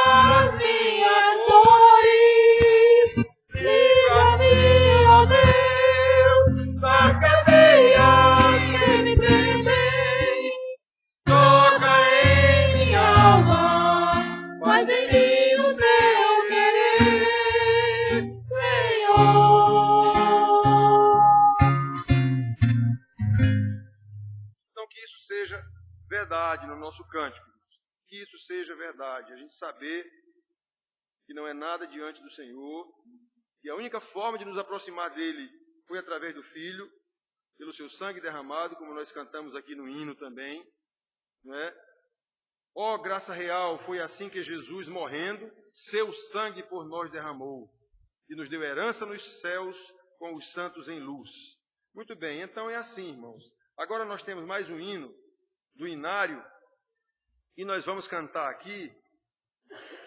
as minhas dores. Livra-me, ó Deus, das cadeias que me prendem. Toca em minha alma, faz em mim o teu querer, Senhor. Então que isso seja verdade no nosso cântico. Que isso seja verdade. A gente saber que não é nada diante do Senhor. E a única forma de nos aproximar dele foi através do Filho, pelo seu sangue derramado, como nós cantamos aqui no hino também. Não é? Ó graça real, foi assim que Jesus, morrendo, seu sangue por nós derramou, e nos deu herança nos céus com os santos em luz. Muito bem, então é assim, irmãos. Agora nós temos mais um hino do inário, e nós vamos cantar aqui,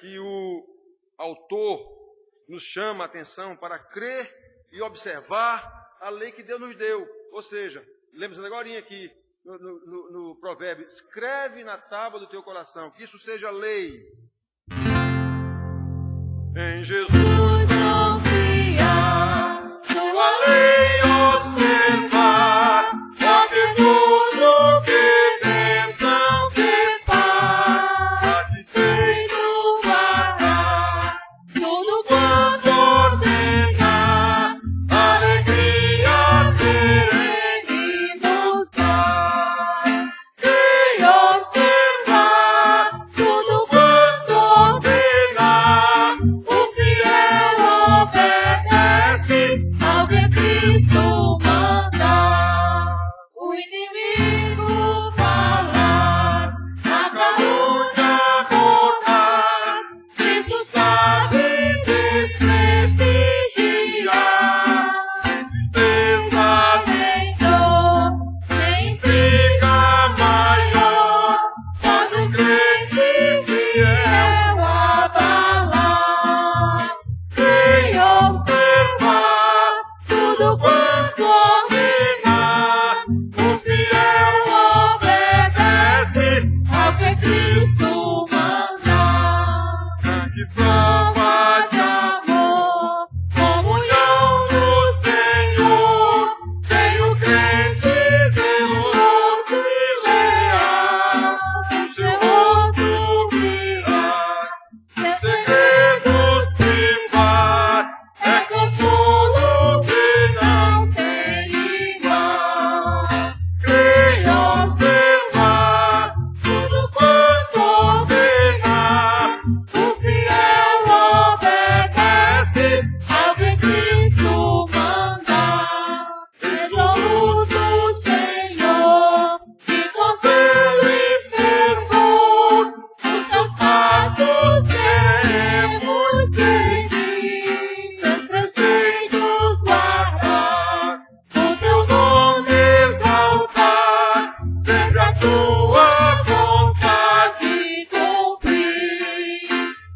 que o autor nos chama a atenção para crer e observar a lei que Deus nos deu. Ou seja, lembra-se agora aqui, no provérbio, escreve na tábua do teu coração, que isso seja lei. Em Jesus confiar, sua lei observar, porque tudo que pensam que faz, satisfeito guardar, tudo quanto ordenar, alegria ter em buscar. Quem observar tudo quanto ordenar, o fiel obedece ao que Cristo mandar. O inimigo falar, a calúnia portar, Cristo sabe desprestigiar. Sem tristeza nem dor, nem intriga maior, faz o crente fiel abalar. Quem observar tudo quanto ordenar, o fiel obedece ao que Cristo mandar. Grande prova de amor, comunhão do Senhor, tem o crente zeloso e leal, o seu rosto brilhar, seus segredos privar, é consolo que não tem igual. Quem observar tudo quanto ordenar, o fiel obedece ao que Cristo mandar. Resoluto, Senhor, que com zelo e fervor os teus passos queremos seguir, teus preceitos guardar, o teu nome exaltar, sempre a tua vontade cumprir.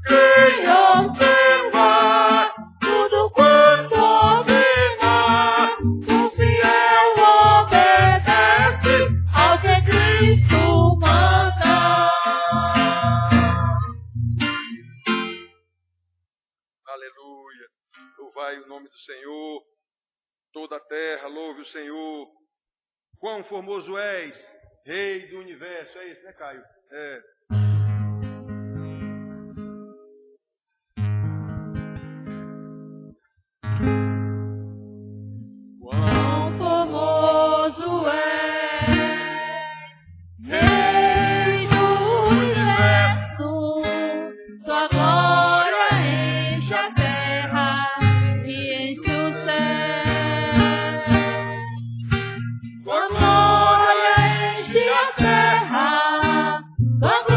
Quem observar tudo quanto ordenar, o fiel obedece ao que Cristo mandar. Aleluia. Louvai o nome do Senhor. Toda a terra louve o Senhor. Quão formoso és, Rei do universo. É isso, né, Caio? É. Quão Formoso és, Rei do universo, tua glória enche a terra e enche o céu. Tua glória enche a terra, tua glória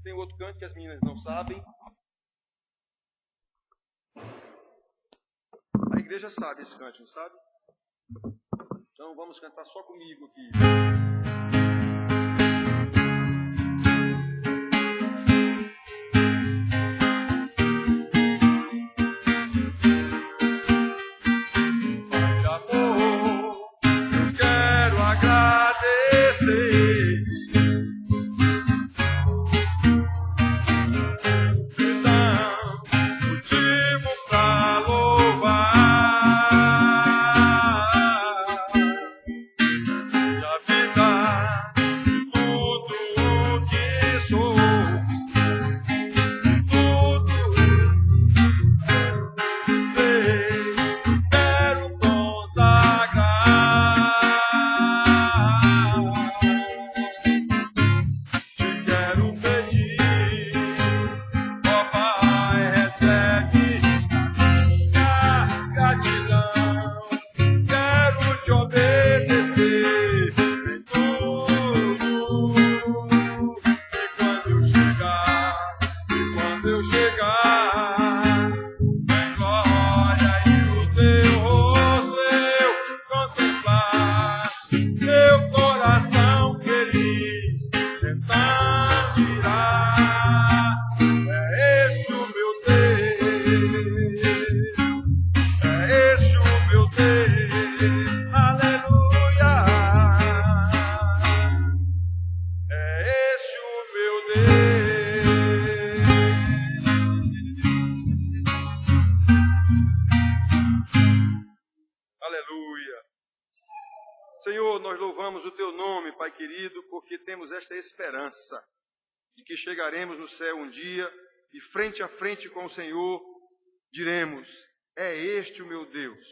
Tem outro canto que as meninas não sabem. A igreja sabe esse canto, não sabe? Então vamos cantar só comigo aqui. Senhor, nós louvamos o Teu nome, Pai querido, porque temos esta esperança de que chegaremos no céu um dia e frente a frente com o Senhor diremos: é este o meu Deus,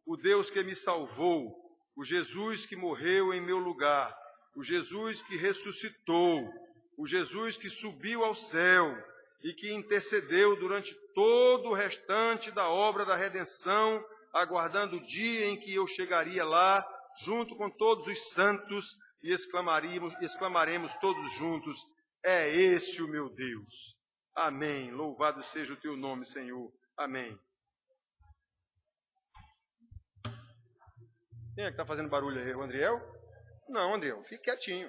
o Deus que me salvou, o Jesus que morreu em meu lugar, o Jesus que ressuscitou, o Jesus que subiu ao céu e que intercedeu durante todo o restante da obra da redenção, aguardando o dia em que eu chegaria lá, junto com todos os santos, e exclamaremos todos juntos: é este o meu Deus. Amém. Louvado seja o Teu nome, Senhor. Amém. Quem é que está fazendo barulho aí? O Andriel? Não, Andriel, fique quietinho.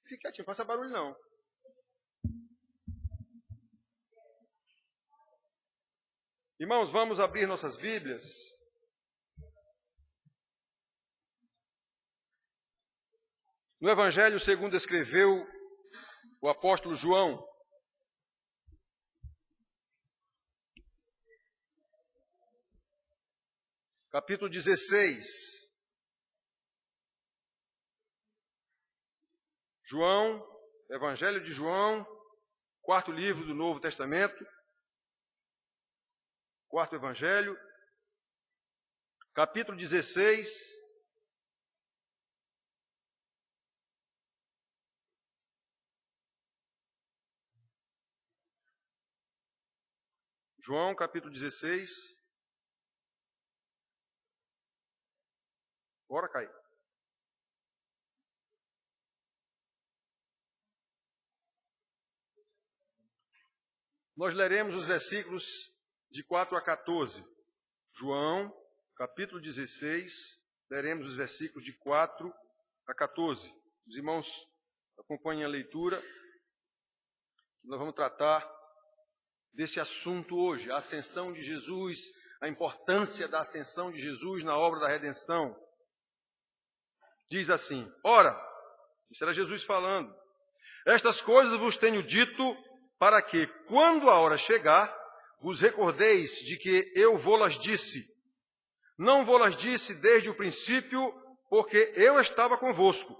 Fique quietinho, não faça barulho não. Irmãos, vamos abrir nossas Bíblias. No Evangelho segundo escreveu o apóstolo João, capítulo 16. João, Evangelho de João, quarto livro do Novo Testamento, quarto Evangelho, capítulo 16. João, capítulo 16. Bora, Caio. Nós leremos os versículos de 4 a 14. João, capítulo 16, leremos os versículos de 4 a 14. Os irmãos acompanhem a leitura. Nós vamos tratar desse assunto hoje, a ascensão de Jesus, a importância da ascensão de Jesus na obra da redenção. Diz assim: ora, isso era Jesus falando, estas coisas vos tenho dito para que, quando a hora chegar, vos recordeis de que eu vô-las disse. Não vô-las disse desde o princípio, porque eu estava convosco.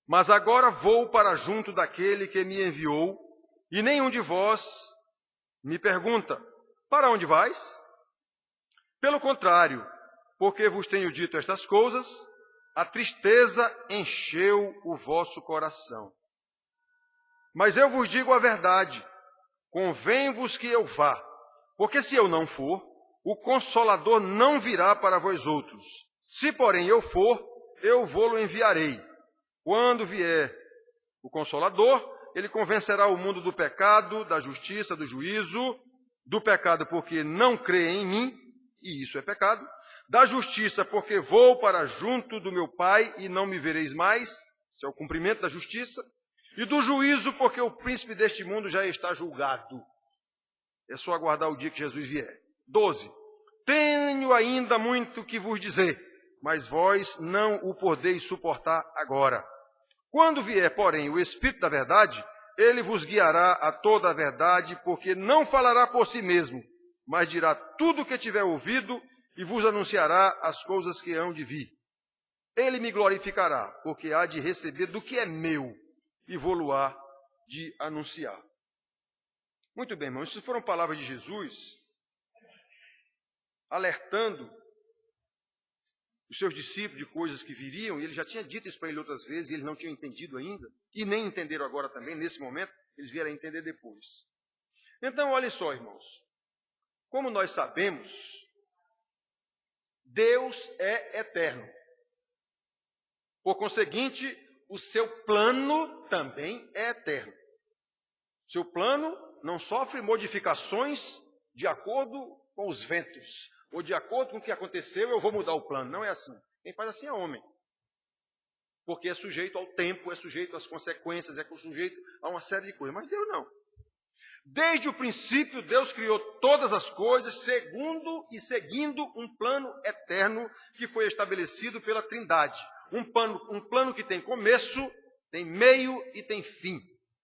Mas agora vou para junto daquele que me enviou, e nenhum de vós me pergunta: para onde vais? Pelo contrário, porque vos tenho dito estas coisas, a tristeza encheu o vosso coração. Mas eu vos digo a verdade, convém-vos que eu vá, porque se eu não for, o Consolador não virá para vós outros. Se, porém, eu for, eu vô-lo enviarei. Quando vier o Consolador, ele convencerá o mundo do pecado, da justiça, do juízo, do pecado porque não crê em mim, e isso é pecado, da justiça porque vou para junto do meu Pai e não me vereis mais, isso é o cumprimento da justiça, e do juízo porque o príncipe deste mundo já está julgado. É só aguardar o dia que Jesus vier. 12. Tenho ainda muito que vos dizer, mas vós não o podeis suportar agora. Quando vier, porém, o Espírito da verdade, ele vos guiará a toda a verdade, porque não falará por si mesmo, mas dirá tudo o que tiver ouvido e vos anunciará as coisas que hão de vir. Ele me glorificará, porque há de receber do que é meu e vou-lo-á de anunciar. Muito bem, irmãos, isso foram palavras de Jesus alertando os seus discípulos de coisas que viriam, e ele já tinha dito isso para ele outras vezes, e eles não tinham entendido ainda, e nem entenderam agora também, nesse momento, eles vieram a entender depois. Então, olhem só, irmãos, como nós sabemos, Deus é eterno. Por conseguinte, o seu plano também é eterno. Seu plano não sofre modificações de acordo com os ventos, ou de acordo com o que aconteceu, eu vou mudar o plano. Não é assim. Quem faz assim é homem. Porque é sujeito ao tempo, é sujeito às consequências, é sujeito a uma série de coisas. Mas Deus não. Desde o princípio, Deus criou todas as coisas seguindo um plano eterno que foi estabelecido pela Trindade. Um plano que tem começo, tem meio e tem fim.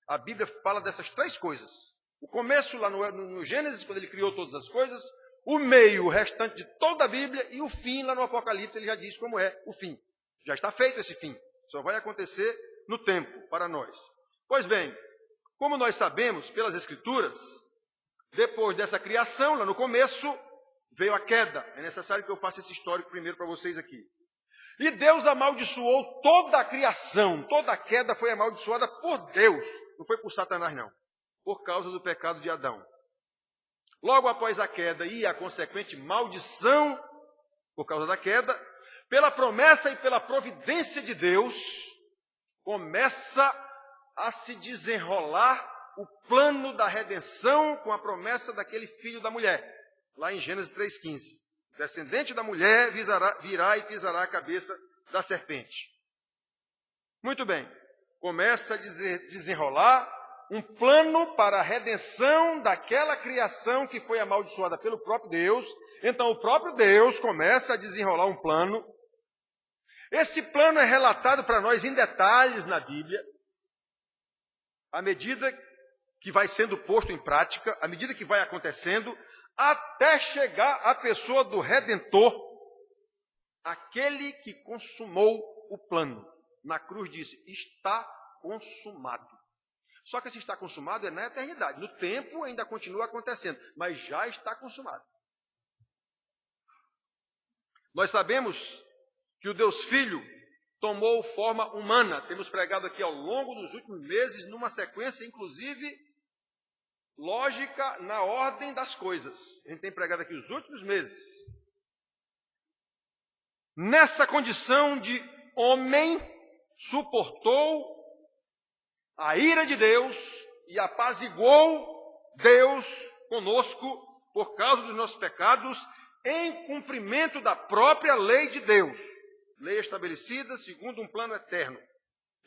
A Bíblia fala dessas três coisas. O começo lá no Gênesis, quando ele criou todas as coisas. O meio, o restante de toda a Bíblia. E o fim, lá no Apocalipse, ele já diz como é o fim. Já está feito esse fim. Só vai acontecer no tempo, para nós. Pois bem, como nós sabemos pelas Escrituras, depois dessa criação, lá no começo, veio a queda. É necessário que eu faça esse histórico primeiro para vocês aqui. E Deus amaldiçoou toda a criação. Toda a queda foi amaldiçoada por Deus. Não foi por Satanás, não. Por causa do pecado de Adão. Logo após a queda e a consequente maldição, por causa da queda, pela promessa e pela providência de Deus, começa a se desenrolar o plano da redenção com a promessa daquele filho da mulher. Lá em Gênesis 3,15. O descendente da mulher virá e pisará a cabeça da serpente. Muito bem. Começa a desenrolar um plano para a redenção daquela criação que foi amaldiçoada pelo próprio Deus. Então o próprio Deus começa a desenrolar um plano. Esse plano é relatado para nós em detalhes na Bíblia. À medida que vai sendo posto em prática, à medida que vai acontecendo, até chegar à pessoa do Redentor, aquele que consumou o plano. Na cruz disse, está consumado. Só que se está consumado é na eternidade. No tempo ainda continua acontecendo, mas já está consumado. Nós sabemos que o Deus Filho tomou forma humana. Temos pregado aqui ao longo dos últimos meses, numa sequência, inclusive, lógica na ordem das coisas. A gente tem pregado aqui os últimos meses. Nessa condição de homem, suportou a ira de Deus e apaziguou Deus conosco por causa dos nossos pecados, em cumprimento da própria lei de Deus. Lei estabelecida segundo um plano eterno.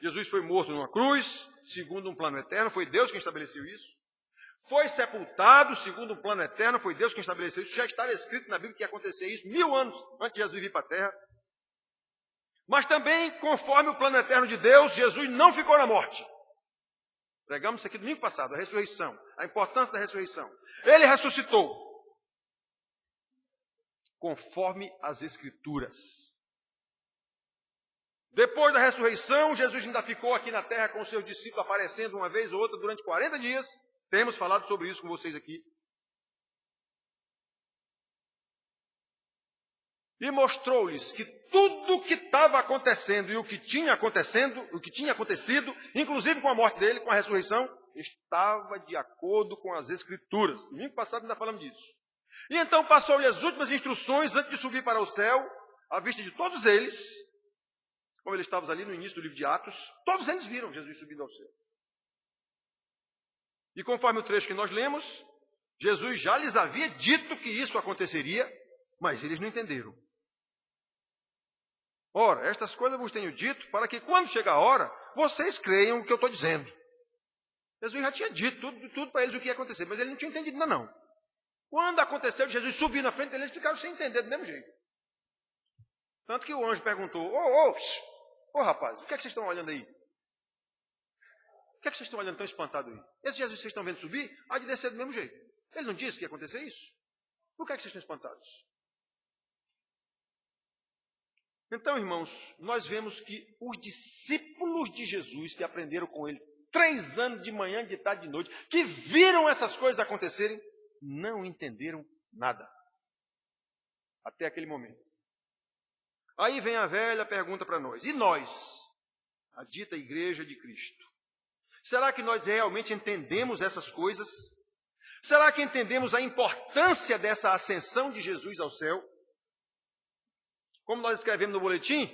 Jesus foi morto numa cruz, segundo um plano eterno, foi Deus quem estabeleceu isso. Foi sepultado, segundo um plano eterno, foi Deus quem estabeleceu isso. Já estava escrito na Bíblia que ia acontecer isso 1000 anos antes de Jesus vir para a terra. Mas também, conforme o plano eterno de Deus, Jesus não ficou na morte. Pregamos isso aqui domingo passado, a ressurreição, a importância da ressurreição. Ele ressuscitou, conforme as Escrituras. Depois da ressurreição, Jesus ainda ficou aqui na terra com os seus discípulos, aparecendo uma vez ou outra durante 40 dias. Temos falado sobre isso com vocês aqui. E mostrou-lhes que tudo o que estava acontecendo e o que tinha acontecido, inclusive com a morte dele, com a ressurreição, estava de acordo com as Escrituras. Domingo passado ainda falamos disso. E então passou-lhe as últimas instruções antes de subir para o céu, à vista de todos eles, como eles estavam ali no início do livro de Atos, todos eles viram Jesus subindo ao céu. E conforme o trecho que nós lemos, Jesus já lhes havia dito que isso aconteceria, mas eles não entenderam. Ora, estas coisas vos tenho dito para que quando chegar a hora, vocês creiam o que eu estou dizendo. Jesus já tinha dito tudo para eles o que ia acontecer, mas eles não tinham entendido ainda não. Quando aconteceu de Jesus subir na frente deles, eles ficaram sem entender do mesmo jeito. Tanto que o anjo perguntou, ô rapaz, o que é que vocês estão olhando aí? O que é que vocês estão olhando tão espantado aí? Esse Jesus que vocês estão vendo subir, há de descer do mesmo jeito. Ele não disse que ia acontecer isso? Por que é que vocês estão espantados? Então, irmãos, nós vemos que os discípulos de Jesus que aprenderam com ele 3 anos de manhã, de tarde, de noite, que viram essas coisas acontecerem, não entenderam nada. Até aquele momento. Aí vem a velha pergunta para nós. E nós, a dita igreja de Cristo? Será que nós realmente entendemos essas coisas? Será que entendemos a importância dessa ascensão de Jesus ao céu? Como nós escrevemos no boletim,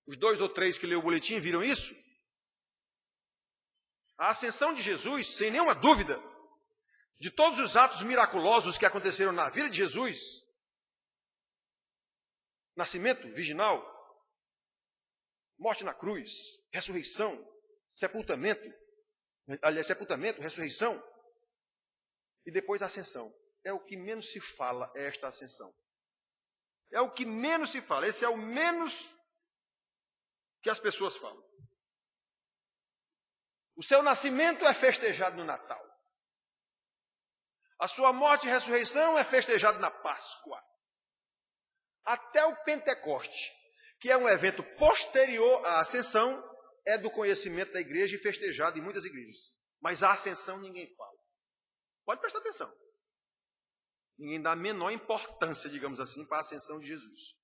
os 2 ou 3 que leu o boletim viram isso? A ascensão de Jesus, sem nenhuma dúvida, de todos os atos miraculosos que aconteceram na vida de Jesus, nascimento virginal, morte na cruz, ressurreição, sepultamento, ressurreição, e depois a ascensão. É o que menos se fala, é esta ascensão. É o que menos se fala. Esse é o menos que as pessoas falam. O seu nascimento é festejado no Natal. A sua morte e ressurreição é festejado na Páscoa. Até o Pentecoste, que é um evento posterior à ascensão, é do conhecimento da igreja e festejado em muitas igrejas. Mas a ascensão ninguém fala. Pode prestar atenção. Ninguém dá a menor importância, digamos assim, para a ascensão de Jesus.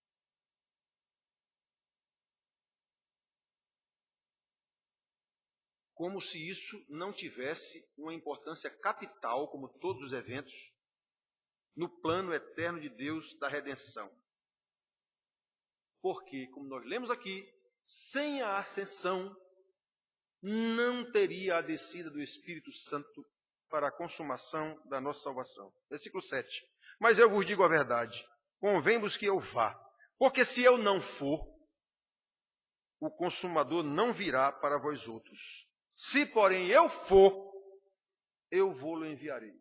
Como se isso não tivesse uma importância capital, como todos os eventos, no plano eterno de Deus da redenção. Porque, como nós lemos aqui, sem a ascensão, não teria a descida do Espírito Santo para a consumação da nossa salvação. Versículo 7. Mas eu vos digo a verdade, convém-vos que eu vá, porque se eu não for, o consumador não virá para vós outros. Se, porém, eu for, eu vou-lo enviarei.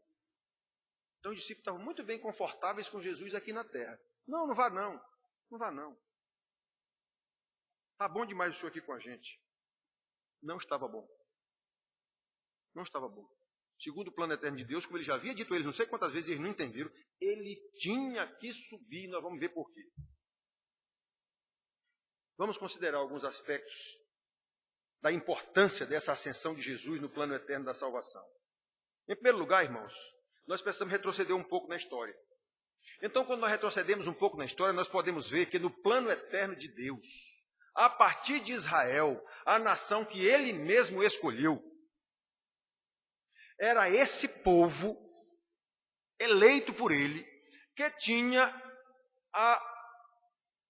Então os discípulos estavam muito bem confortáveis com Jesus aqui na terra. Não, não vá não. Não vá não. Está bom demais o senhor aqui com a gente. Não estava bom. Não estava bom. Segundo o plano eterno de Deus, como ele já havia dito a eles, não sei quantas vezes eles não entenderam, ele tinha que subir, nós vamos ver por quê. Vamos considerar alguns aspectos da importância dessa ascensão de Jesus no plano eterno da salvação. Em primeiro lugar, irmãos, nós precisamos retroceder um pouco na história. Então, quando nós retrocedemos um pouco na história, nós podemos ver que no plano eterno de Deus, a partir de Israel, a nação que ele mesmo escolheu, era esse povo, eleito por ele, que tinha a,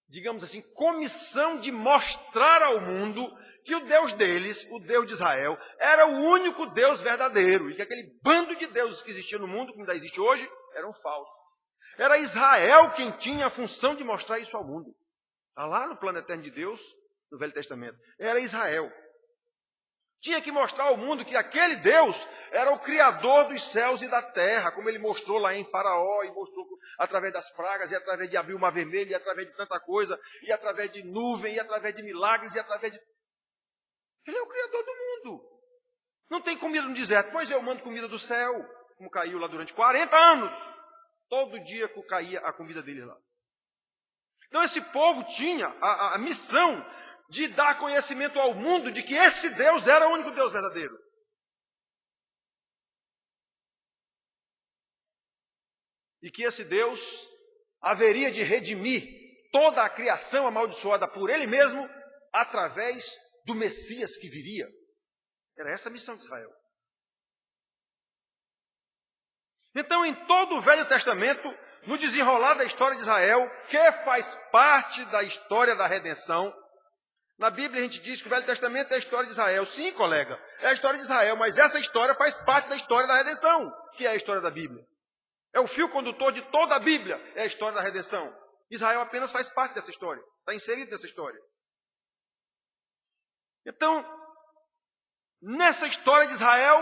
digamos assim, comissão de mostrar ao mundo que o Deus deles, o Deus de Israel, era o único Deus verdadeiro. E que aquele bando de deuses que existia no mundo, que ainda existe hoje, eram falsos. Era Israel quem tinha a função de mostrar isso ao mundo. Está lá no plano eterno de Deus, no Velho Testamento. Era Israel. Tinha que mostrar ao mundo que aquele Deus era o Criador dos céus e da terra, como ele mostrou lá em Faraó, e mostrou através das pragas, e através de abrir o mar vermelho, e através de tanta coisa, e através de nuvem, e através de milagres, e através de... Ele é o Criador do mundo. Não tem comida no deserto, pois eu mando comida do céu, como caiu lá durante 40 anos. Todo dia caía a comida dele lá. Então esse povo tinha a missão de dar conhecimento ao mundo de que esse Deus era o único Deus verdadeiro. E que esse Deus haveria de redimir toda a criação amaldiçoada por ele mesmo através do Messias que viria. Era essa a missão de Israel. Então, em todo o Velho Testamento, no desenrolar da história de Israel, que faz parte da história da redenção, Na Bíblia a gente diz que o Velho Testamento é a história de Israel. Sim, colega, é a história de Israel, mas essa história faz parte da história da redenção, que é a história da Bíblia. É o fio condutor de toda a Bíblia, é a história da redenção. Israel apenas faz parte dessa história, está inserido nessa história. Então, nessa história de Israel,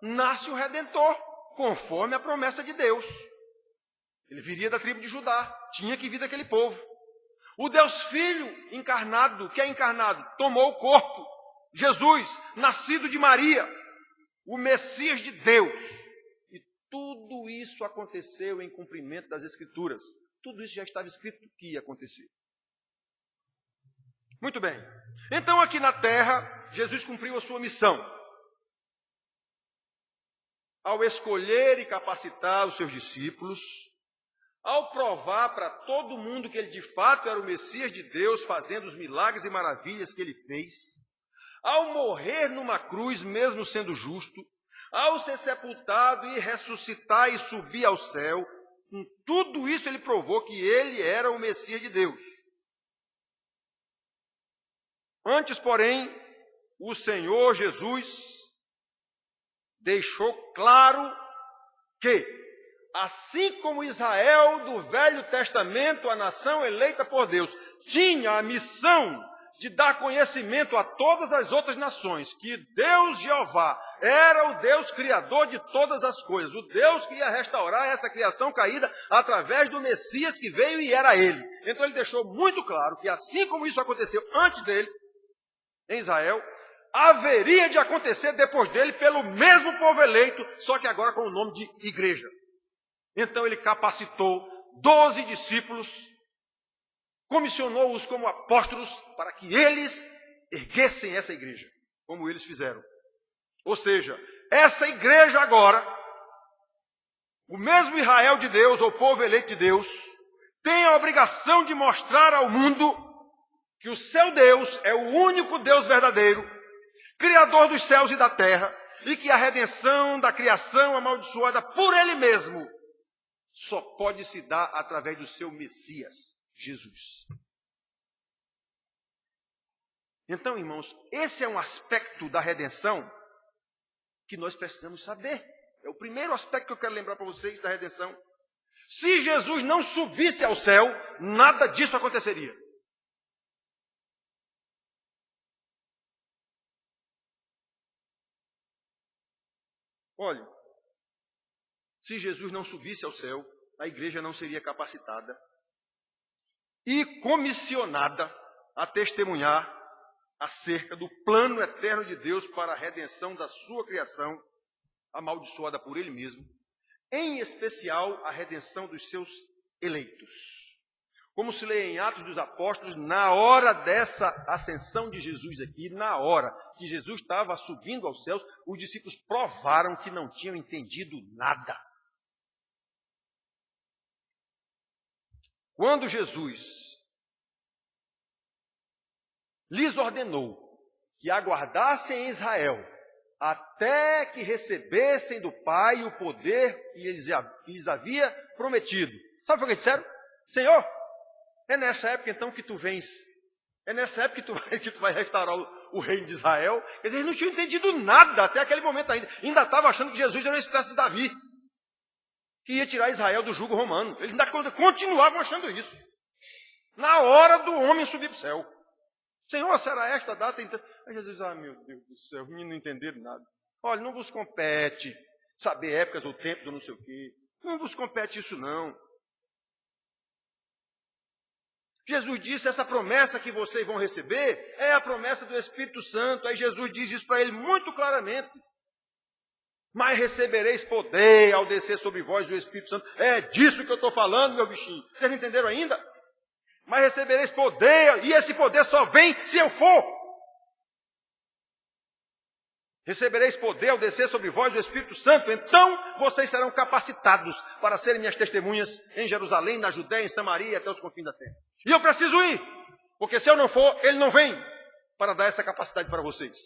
nasce o Redentor, conforme a promessa de Deus. Ele viria da tribo de Judá, tinha que vir daquele povo. O Deus Filho encarnado, que é encarnado, tomou o corpo. Jesus, nascido de Maria, o Messias de Deus. E tudo isso aconteceu em cumprimento das Escrituras. Tudo isso já estava escrito que ia acontecer. Muito bem. Então aqui na terra, Jesus cumpriu a sua missão. Ao escolher e capacitar os seus discípulos, ao provar para todo mundo que ele de fato era o Messias de Deus, fazendo os milagres e maravilhas que ele fez, ao morrer numa cruz, mesmo sendo justo, ao ser sepultado e ressuscitar e subir ao céu, com tudo isso ele provou que ele era o Messias de Deus. Antes, porém, o Senhor Jesus deixou claro que, assim como Israel do Velho Testamento, a nação eleita por Deus, tinha a missão de dar conhecimento a todas as outras nações que Deus Jeová era o Deus criador de todas as coisas, o Deus que ia restaurar essa criação caída através do Messias que veio e era ele. Então ele deixou muito claro que assim como isso aconteceu antes dele, em Israel, haveria de acontecer depois dele pelo mesmo povo eleito, só que agora com o nome de igreja. Então ele capacitou 12 discípulos, comissionou-os como apóstolos para que eles erguessem essa igreja, como eles fizeram. Ou seja, essa igreja agora, o mesmo Israel de Deus, ou povo eleito de Deus, tem a obrigação de mostrar ao mundo que o seu Deus é o único Deus verdadeiro, Criador dos céus e da terra, e que a redenção da criação amaldiçoada por Ele mesmo só pode se dar através do seu Messias, Jesus. Então, irmãos, esse é um aspecto da redenção que nós precisamos saber. É o primeiro aspecto que eu quero lembrar para vocês da redenção. Se Jesus não subisse ao céu, nada disso aconteceria. Olha, se Jesus não subisse ao céu, a igreja não seria capacitada e comissionada a testemunhar acerca do plano eterno de Deus para a redenção da sua criação, amaldiçoada por Ele mesmo, em especial a redenção dos seus eleitos. Como se lê em Atos dos Apóstolos, na hora dessa ascensão de Jesus aqui, na hora que Jesus estava subindo aos céus, os discípulos provaram que não tinham entendido nada. Quando Jesus lhes ordenou que aguardassem em Israel até que recebessem do Pai o poder que lhes havia prometido. Sabe o que disseram? Senhor, é nessa época então que tu vens. É nessa época que tu vai restaurar o reino de Israel. Quer dizer, eles não tinham entendido nada até aquele momento ainda. Ainda estavam achando que Jesus era uma espécie de Davi, que ia tirar Israel do jugo romano. Eles ainda continuavam achando isso. Na hora do homem subir para o céu. Senhor, será esta data? Então... Aí Jesus, meu Deus do céu, os meninos não entenderam nada. Olha, não vos compete saber épocas ou tempos ou não sei o quê. Não vos compete isso não. Jesus disse, essa promessa que vocês vão receber é a promessa do Espírito Santo. Aí Jesus diz isso para ele muito claramente. Mas recebereis poder ao descer sobre vós o Espírito Santo. É disso que eu estou falando, meu bichinho. Vocês não entenderam ainda? Mas recebereis poder, e esse poder só vem se eu for. Recebereis poder ao descer sobre vós o Espírito Santo. Então vocês serão capacitados para serem minhas testemunhas em Jerusalém, na Judéia, em Samaria e até os confins da terra. E eu preciso ir, porque se eu não for, ele não vem para dar essa capacidade para vocês.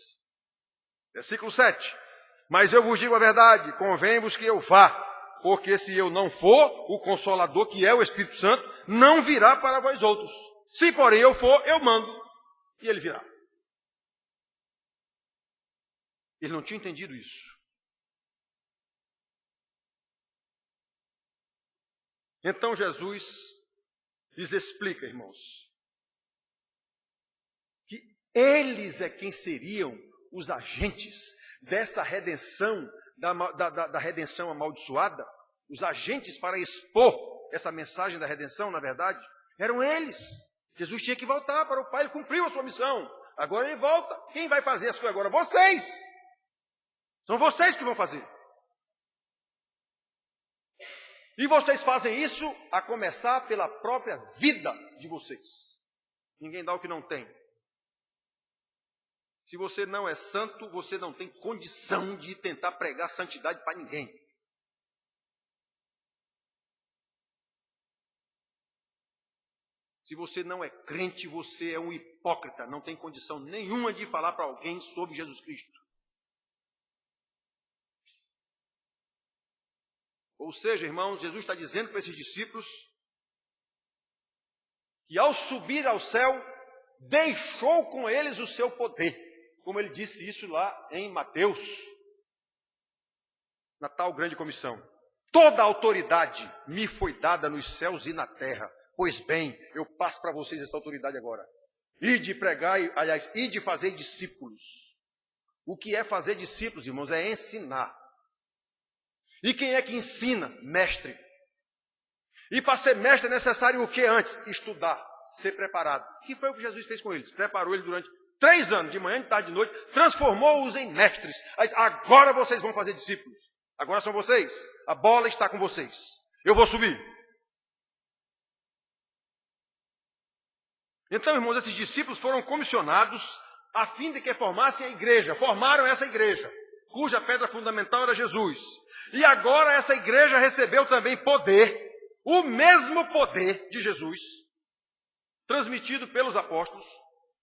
Versículo 7. Mas eu vos digo a verdade, convém-vos que eu vá, porque se eu não for, o Consolador, que é o Espírito Santo, não virá para vós outros. Se, porém, eu for, eu mando. e ele virá. Ele não tinha entendido isso. Então Jesus lhes explica, irmãos, que eles é quem seriam os agentes dessa redenção, da redenção amaldiçoada. Os agentes para expor essa mensagem da redenção, na verdade, eram eles. Jesus tinha que voltar para o Pai, ele cumpriu a sua missão. Agora ele volta. Quem vai fazer as coisas agora? Vocês! São vocês que vão fazer. E vocês fazem isso a começar pela própria vida de vocês. Ninguém dá o que não tem. Se você não é santo, você não tem condição de tentar pregar santidade para ninguém. Se você não é crente, você é um hipócrita. Não tem condição nenhuma de falar para alguém sobre Jesus Cristo. Ou seja, irmãos, Jesus está dizendo para esses discípulos que ao subir ao céu, deixou com eles o seu poder. Como ele disse isso lá em Mateus, na tal grande comissão. Toda a autoridade me foi dada nos céus e na terra. Pois bem, eu passo para vocês essa autoridade agora. E de pregar, aliás, e de fazer discípulos. O que é fazer discípulos, irmãos? É ensinar. E quem é que ensina? Mestre. E para ser mestre é necessário o que antes? Estudar, ser preparado. Que foi o que Jesus fez com eles? Preparou eles durante 3 anos, de manhã, de tarde, de noite, transformou-os em mestres. Agora vocês vão fazer discípulos. Agora são vocês. A bola está com vocês. Eu vou subir. Então, irmãos, esses discípulos foram comissionados a fim de que formassem a igreja. Formaram essa igreja, cuja pedra fundamental era Jesus. E agora essa igreja recebeu também poder, o mesmo poder de Jesus, transmitido pelos apóstolos.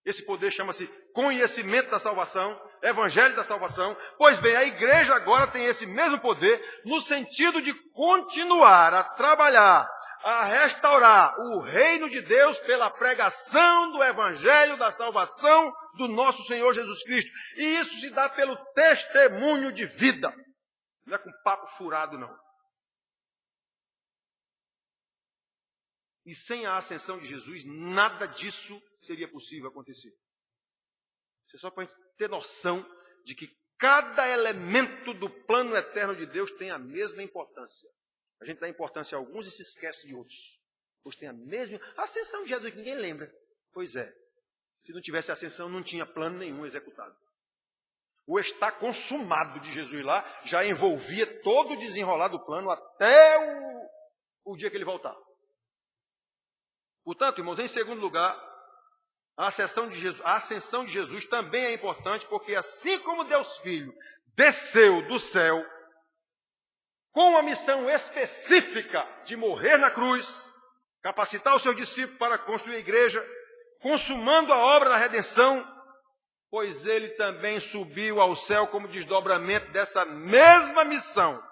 Esse poder chama-se conhecimento da salvação, evangelho da salvação. Pois bem, a igreja agora tem esse mesmo poder no sentido de continuar a trabalhar, a restaurar o reino de Deus pela pregação do evangelho da salvação do nosso Senhor Jesus Cristo. E isso se dá pelo testemunho de vida. Não é com papo furado, não. E sem a ascensão de Jesus, nada disso seria possível acontecer. Isso é só para a gente ter noção de que cada elemento do plano eterno de Deus tem a mesma importância. A gente dá importância a alguns e se esquece de outros. Pois tem a mesma... A ascensão de Jesus, ninguém lembra. Pois é. Se não tivesse ascensão, não tinha plano nenhum executado. O está consumado de Jesus lá já envolvia todo o desenrolar do plano até o dia que ele voltar. Portanto, irmãos, em segundo lugar, a ascensão de Jesus também é importante, porque assim como Deus Filho desceu do céu com a missão específica de morrer na cruz, capacitar os seus discípulos para construir a igreja, consumando a obra da redenção, pois ele também subiu ao céu como desdobramento dessa mesma missão,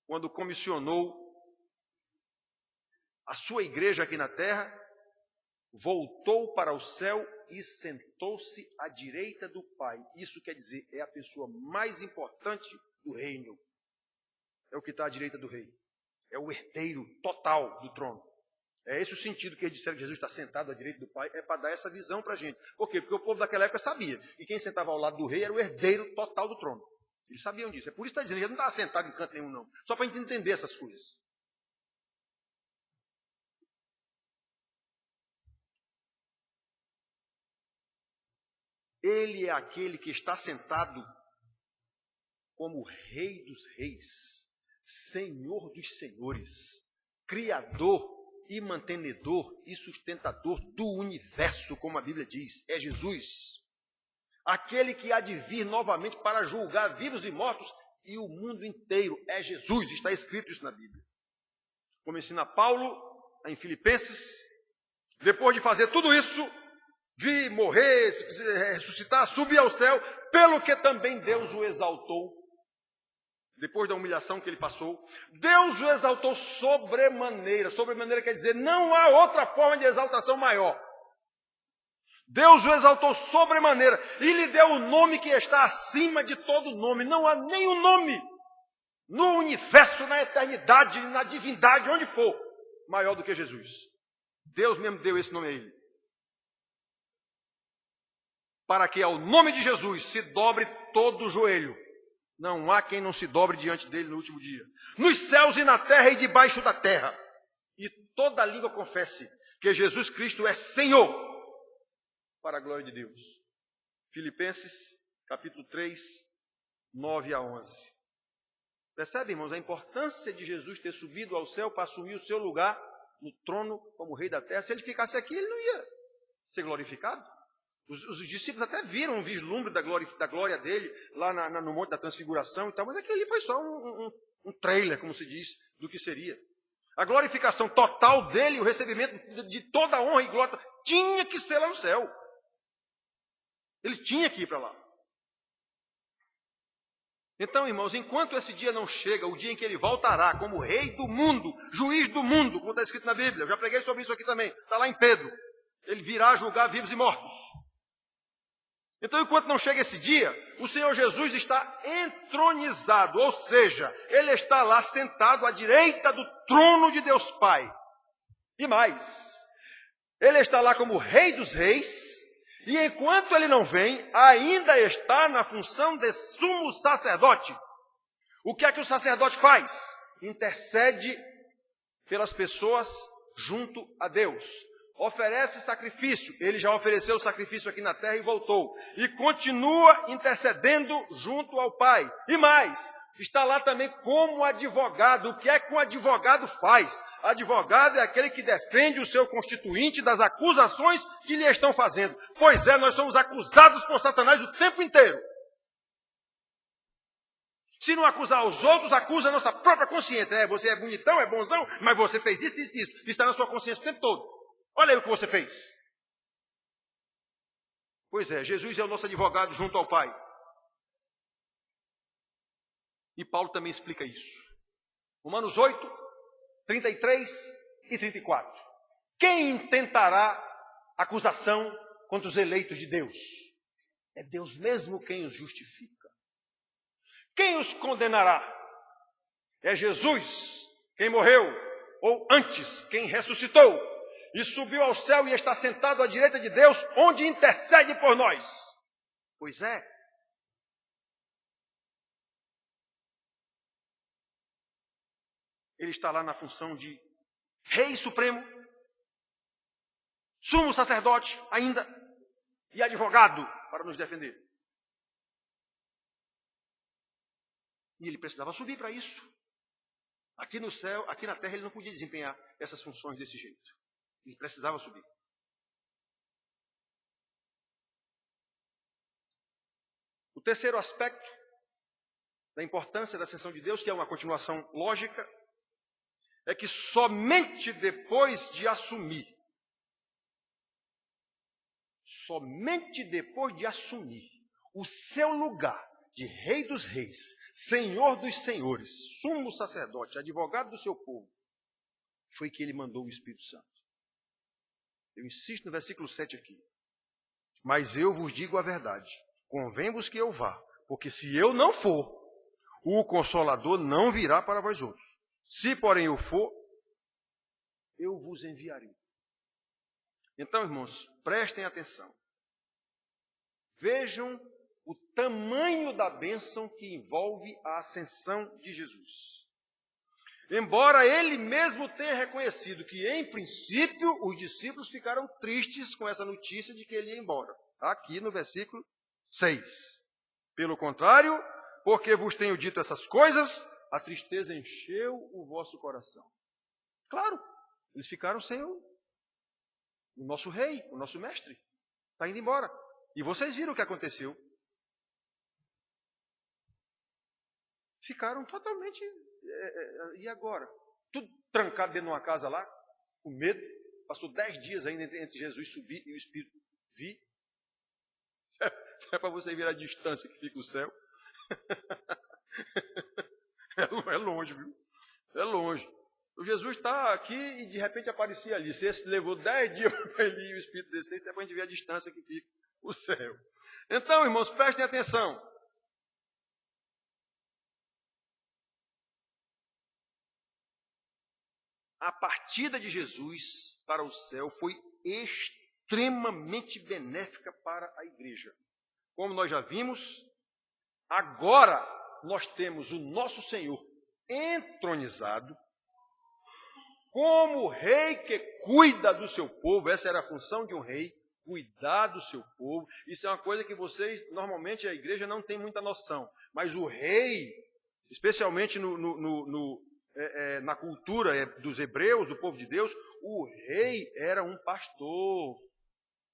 quando comissionou a sua igreja aqui na terra, voltou para o céu e sentou-se à direita do Pai. Isso quer dizer, é a pessoa mais importante do reino. É o que está à direita do rei. É o herdeiro total do trono. É esse o sentido que eles disseram que Jesus está sentado à direita do Pai, é para dar essa visão para a gente. Por quê? Porque o povo daquela época sabia. E quem sentava ao lado do rei era o herdeiro total do trono. Eles sabiam disso. É por isso que está dizendo, ele não estava sentado em canto nenhum, não. Só para a gente entender essas coisas. Ele é aquele que está sentado como Rei dos Reis, Senhor dos Senhores, Criador e mantenedor e sustentador do universo, como a Bíblia diz. É Jesus. Aquele que há de vir novamente para julgar vivos e mortos e o mundo inteiro. É Jesus. Está escrito isso na Bíblia. Como ensina Paulo em Filipenses, depois de fazer tudo isso, vir, morrer, ressuscitar, subir ao céu, pelo que também Deus o exaltou. Depois da humilhação que ele passou, Deus o exaltou sobremaneira. Sobremaneira quer dizer, não há outra forma de exaltação maior. Deus o exaltou sobremaneira e lhe deu o nome que está acima de todo nome. Não há nenhum nome no universo, na eternidade, na divindade, onde for, maior do que Jesus. Deus mesmo deu esse nome a ele. Para que ao nome de Jesus se dobre todo o joelho. Não há quem não se dobre diante dele no último dia. Nos céus e na terra e debaixo da terra. E toda língua confesse que Jesus Cristo é Senhor, para a glória de Deus. Filipenses, capítulo 3, 9 a 11. Percebe, irmãos, a importância de Jesus ter subido ao céu para assumir o seu lugar no trono como rei da terra? Se ele ficasse aqui, ele não ia ser glorificado. Os discípulos até viram um vislumbre da glória dele lá no Monte da Transfiguração e tal, mas aquilo ali foi só um trailer, como se diz, do que seria. A glorificação total dele, o recebimento de toda a honra e glória, tinha que ser lá no céu. Ele tinha que ir para lá. Então, irmãos, enquanto esse dia não chega, o dia em que ele voltará como rei do mundo, juiz do mundo, como está escrito na Bíblia, eu já preguei sobre isso aqui também, está lá em Pedro. Ele virá julgar vivos e mortos. Então, enquanto não chega esse dia, o Senhor Jesus está entronizado, ou seja, ele está lá sentado à direita do trono de Deus Pai. E mais, ele está lá como Rei dos Reis, e enquanto ele não vem, ainda está na função de sumo sacerdote. O que é que o sacerdote faz? Intercede pelas pessoas junto a Deus. Oferece sacrifício. Ele já ofereceu sacrifício aqui na terra e voltou. E continua intercedendo junto ao Pai. E mais, está lá também como advogado. O que é que um advogado faz? Advogado é aquele que defende o seu constituinte das acusações que lhe estão fazendo. Pois é, nós somos acusados por Satanás o tempo inteiro. Se não acusar os outros, acusa a nossa própria consciência. Você é bonitão, é bonzão, mas você fez isso, isso, isso. Está na sua consciência o tempo todo. Olha aí o que você fez. Pois é, Jesus é o nosso advogado junto ao Pai. E Paulo também explica isso. Romanos 8, 33 e 34. Quem intentará acusação contra os eleitos de Deus? É Deus mesmo quem os justifica. Quem os condenará? É Jesus quem morreu, ou antes, quem ressuscitou e subiu ao céu e está sentado à direita de Deus, onde intercede por nós. Pois é. Ele está lá na função de Rei Supremo, sumo sacerdote ainda, e advogado para nos defender. E ele precisava subir para isso. Aqui no céu, aqui na terra, ele não podia desempenhar essas funções desse jeito. Ele precisava subir. O terceiro aspecto da importância da ascensão de Deus, que é uma continuação lógica, é que somente depois de assumir, o seu lugar de Rei dos Reis, Senhor dos Senhores, sumo sacerdote, advogado do seu povo, foi que ele mandou o Espírito Santo. Eu insisto no versículo 7 aqui. Mas eu vos digo a verdade, convém-vos que eu vá, porque se eu não for, o Consolador não virá para vós outros. Se, porém, eu for, eu vos enviarei. Então, irmãos, prestem atenção. Vejam o tamanho da bênção que envolve a ascensão de Jesus. Embora ele mesmo tenha reconhecido que, em princípio, os discípulos ficaram tristes com essa notícia de que ele ia embora. Está aqui no versículo 6. Pelo contrário, porque vos tenho dito essas coisas, a tristeza encheu o vosso coração. Claro, eles ficaram sem o nosso rei, o nosso mestre. Está indo embora. E vocês viram o que aconteceu. Ficaram totalmente... E agora? Tudo trancado dentro de uma casa lá, com medo. Passou 10 dias ainda entre Jesus subir e o Espírito vir. Isso é para você ver a distância que fica o céu. É longe, viu? É longe. O Jesus está aqui e de repente aparecia ali. Se esse levou 10 dias para ele ir e o Espírito descer, isso é para a gente ver a distância que fica o céu. Então, irmãos, prestem atenção. A partida de Jesus para o céu foi extremamente benéfica para a igreja. Como nós já vimos, agora nós temos o nosso Senhor entronizado, como rei que cuida do seu povo. Essa era a função de um rei, cuidar do seu povo. Isso é uma coisa que vocês, normalmente a igreja não tem muita noção. Mas o rei, especialmente na cultura dos hebreus, do povo de Deus, o rei era um pastor.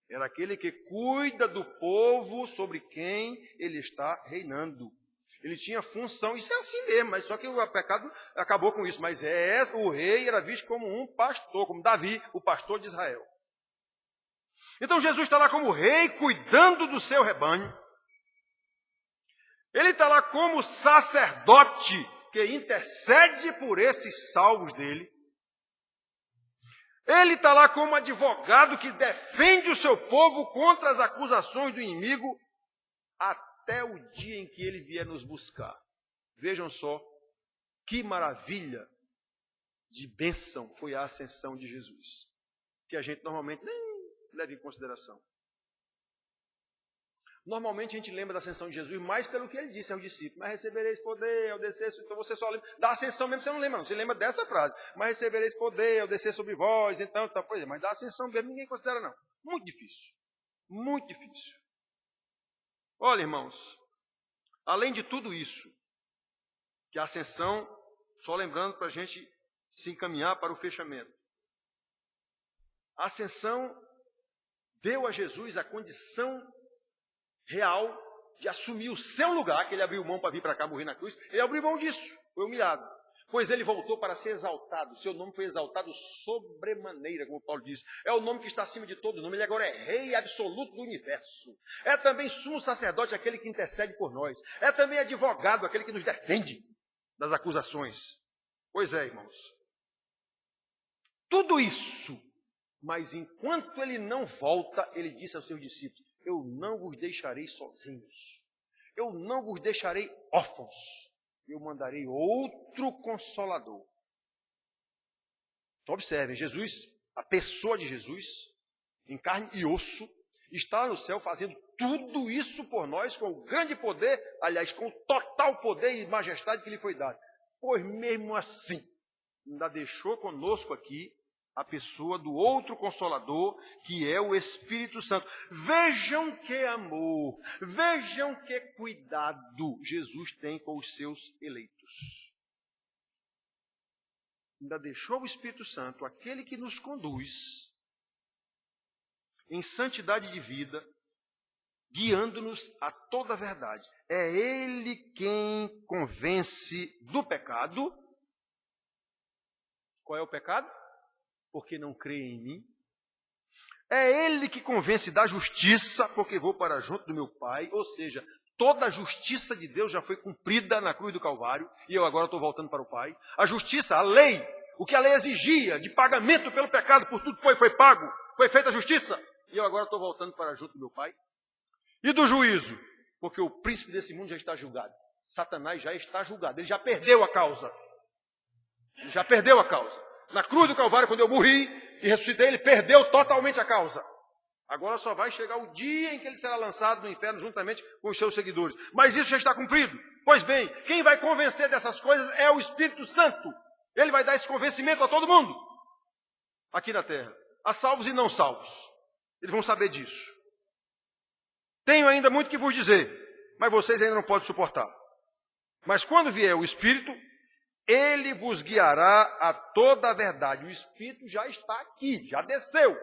Era aquele que cuida do povo sobre quem ele está reinando. Ele tinha função, isso é assim mesmo, mas só que o pecado acabou com isso. Mas o rei era visto como um pastor, como Davi, o pastor de Israel. Então Jesus está lá como rei, cuidando do seu rebanho. Ele está lá como sacerdote, que intercede por esses salvos dele. Ele está lá como advogado que defende o seu povo contra as acusações do inimigo, até o dia em que ele vier nos buscar. Vejam só que maravilha de bênção foi a ascensão de Jesus, que a gente normalmente nem leva em consideração. Normalmente a gente lembra da ascensão de Jesus mais pelo que ele disse aos discípulos: mas recebereis poder ao descer. Então você só lembra da ascensão mesmo, você não lembra não, você lembra dessa frase: mas recebereis poder ao descer sobre vós, então, pois é, mas da ascensão mesmo ninguém considera não. Muito difícil, muito difícil. Olha, irmãos, além de tudo isso, que a ascensão, só lembrando para a gente se encaminhar para o fechamento, a ascensão deu a Jesus a condição real de assumir o seu lugar, que ele abriu mão para vir para cá morrer na cruz. Ele abriu mão disso, foi humilhado. Pois ele voltou para ser exaltado, seu nome foi exaltado sobremaneira, como Paulo diz. É o nome que está acima de todo nome, ele agora é rei absoluto do universo. É também sumo sacerdote, aquele que intercede por nós. É também advogado, aquele que nos defende das acusações. Pois é, irmãos. Tudo isso, mas enquanto ele não volta, ele disse aos seus discípulos: eu não vos deixarei sozinhos. Eu não vos deixarei órfãos. Eu mandarei outro Consolador. Então observem, Jesus, a pessoa de Jesus, em carne e osso, está no céu fazendo tudo isso por nós com o grande poder, aliás, com o total poder e majestade que lhe foi dado. Pois mesmo assim, ainda deixou conosco aqui a pessoa do outro Consolador, que é o Espírito Santo. Vejam que amor, vejam que cuidado Jesus tem com os seus eleitos. Ainda deixou o Espírito Santo, aquele que nos conduz em santidade de vida, guiando-nos a toda a verdade. É Ele quem convence do pecado. Qual é o pecado? Porque não crê em mim. É Ele que convence da justiça, porque vou para junto do meu Pai. Ou seja, toda a justiça de Deus já foi cumprida na cruz do Calvário, e eu agora estou voltando para o Pai. A justiça, a lei, o que a lei exigia de pagamento pelo pecado, por tudo foi pago, foi feita a justiça, e eu agora estou voltando para junto do meu Pai. E do juízo, porque o príncipe desse mundo já está julgado. Satanás já está julgado, ele já perdeu a causa. Ele já perdeu a causa. Na cruz do Calvário, quando eu morri e ressuscitei, ele perdeu totalmente a causa. Agora só vai chegar o dia em que ele será lançado no inferno juntamente com os seus seguidores. Mas isso já está cumprido. Pois bem, quem vai convencer dessas coisas é o Espírito Santo. Ele vai dar esse convencimento a todo mundo aqui na terra. A salvos e não salvos. Eles vão saber disso. Tenho ainda muito que vos dizer, mas vocês ainda não podem suportar. Mas quando vier o Espírito, Ele vos guiará a toda a verdade. O Espírito já está aqui, já desceu.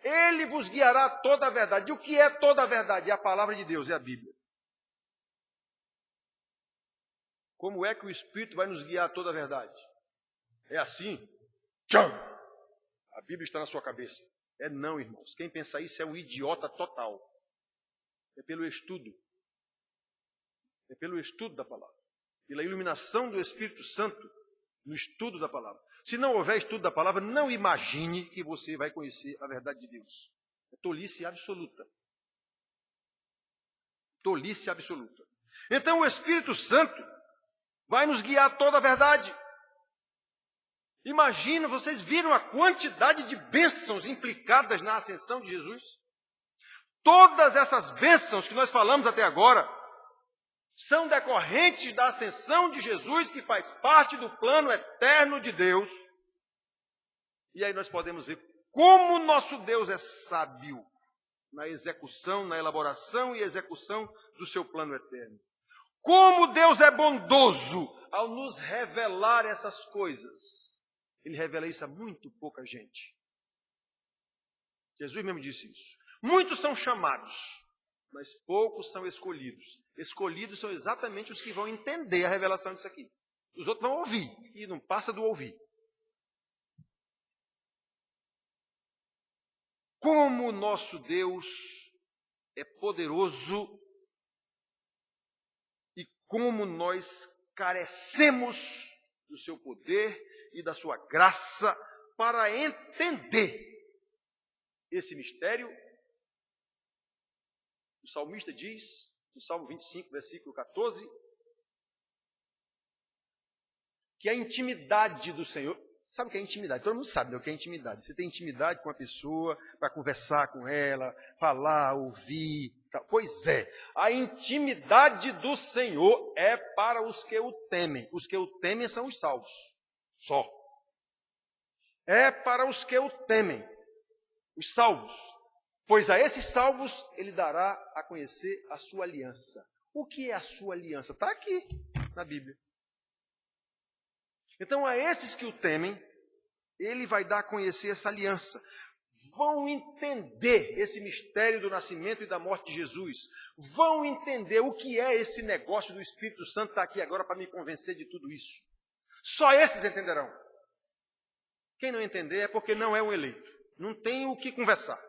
Ele vos guiará a toda a verdade. E o que é toda a verdade? É a palavra de Deus, é a Bíblia. Como é que o Espírito vai nos guiar a toda a verdade? É assim? Tchau! A Bíblia está na sua cabeça. É não, irmãos. Quem pensa isso é um idiota total. É pelo estudo. É pelo estudo da palavra. Pela iluminação do Espírito Santo, no estudo da palavra. Se não houver estudo da palavra, não imagine que você vai conhecer a verdade de Deus. É tolice absoluta. Tolice absoluta. Então o Espírito Santo vai nos guiar toda a verdade. Imagina, vocês viram a quantidade de bênçãos implicadas na ascensão de Jesus? Todas essas bênçãos que nós falamos até agora são decorrentes da ascensão de Jesus, que faz parte do plano eterno de Deus. E aí nós podemos ver como nosso Deus é sábio na execução, na elaboração e execução do seu plano eterno. Como Deus é bondoso ao nos revelar essas coisas. Ele revela isso a muito pouca gente. Jesus mesmo disse isso. Muitos são chamados, mas poucos são escolhidos. Escolhidos são exatamente os que vão entender a revelação disso aqui. Os outros vão ouvir, e não passa do ouvir. Como o nosso Deus é poderoso e como nós carecemos do seu poder e da sua graça para entender esse mistério. O salmista diz, no Salmo 25, versículo 14, que a intimidade do Senhor... Sabe o que é intimidade? Todo mundo sabe, né, o que é intimidade. Você tem intimidade com a pessoa, para conversar com ela, falar, ouvir. Tal. Pois é, a intimidade do Senhor é para os que o temem. Os que o temem são os salvos. Só. É para os que o temem. Os salvos. Pois a esses salvos ele dará a conhecer a sua aliança. O que é a sua aliança? Está aqui na Bíblia. Então, a esses que o temem, ele vai dar a conhecer essa aliança. Vão entender esse mistério do nascimento e da morte de Jesus. Vão entender o que é esse negócio do Espírito Santo estar aqui agora para me convencer de tudo isso. Só esses entenderão. Quem não entender é porque não é um eleito. Não tem o que conversar.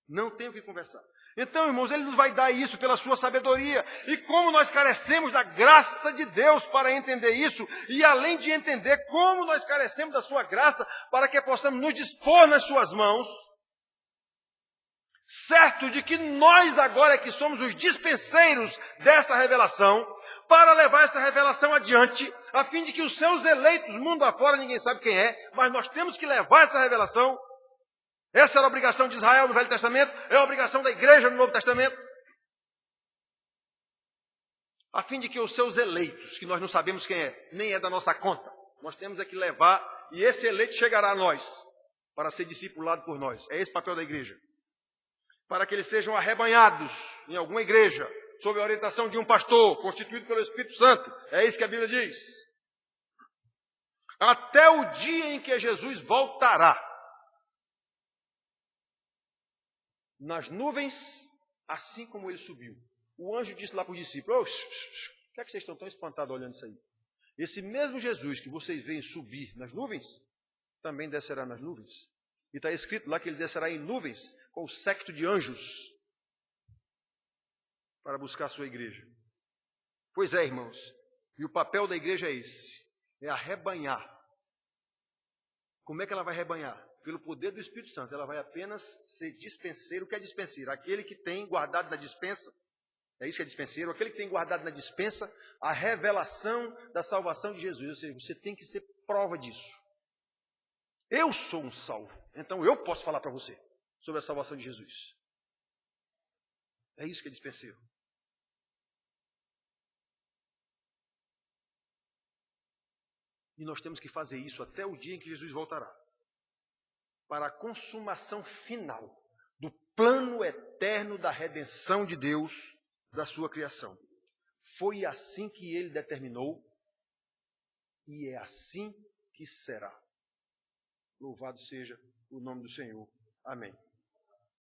Não tem o que conversar. Então, irmãos, ele nos vai dar isso pela sua sabedoria. E como nós carecemos da graça de Deus para entender isso, e além de entender como nós carecemos da sua graça para que possamos nos dispor nas suas mãos, certo de que nós agora é que somos os dispenseiros dessa revelação, para levar essa revelação adiante, a fim de que os seus eleitos, mundo afora, ninguém sabe quem é, mas nós temos que levar essa revelação. Essa era a obrigação de Israel no Velho Testamento, é a obrigação da igreja no Novo Testamento. A fim de que os seus eleitos, que nós não sabemos quem é, nem é da nossa conta, nós temos é que levar, e esse eleito chegará a nós, para ser discipulado por nós. É esse o papel da igreja. Para que eles sejam arrebanhados em alguma igreja, sob a orientação de um pastor, constituído pelo Espírito Santo. É isso que a Bíblia diz. Até o dia em que Jesus voltará. Nas nuvens, assim como ele subiu. O anjo disse lá para os discípulos, por que é que vocês estão tão espantados olhando isso aí? Esse mesmo Jesus que vocês veem subir nas nuvens, também descerá nas nuvens. E está escrito lá que ele descerá em nuvens com o séquito de anjos para buscar a sua igreja. Pois é, irmãos, e o papel da igreja é esse, é arrebanhar. Como é que ela vai arrebanhar? Pelo poder do Espírito Santo, ela vai apenas ser dispenseiro. O que é dispenseiro? Aquele que tem guardado na dispensa, é isso que é dispenseiro, aquele que tem guardado na dispensa a revelação da salvação de Jesus. Ou seja, você tem que ser prova disso. Eu sou um salvo, então eu posso falar para você sobre a salvação de Jesus. É isso que é dispenseiro. E nós temos que fazer isso até o dia em que Jesus voltará. Para a consumação final do plano eterno da redenção de Deus, da sua criação. Foi assim que ele determinou e é assim que será. Louvado seja o nome do Senhor. Amém.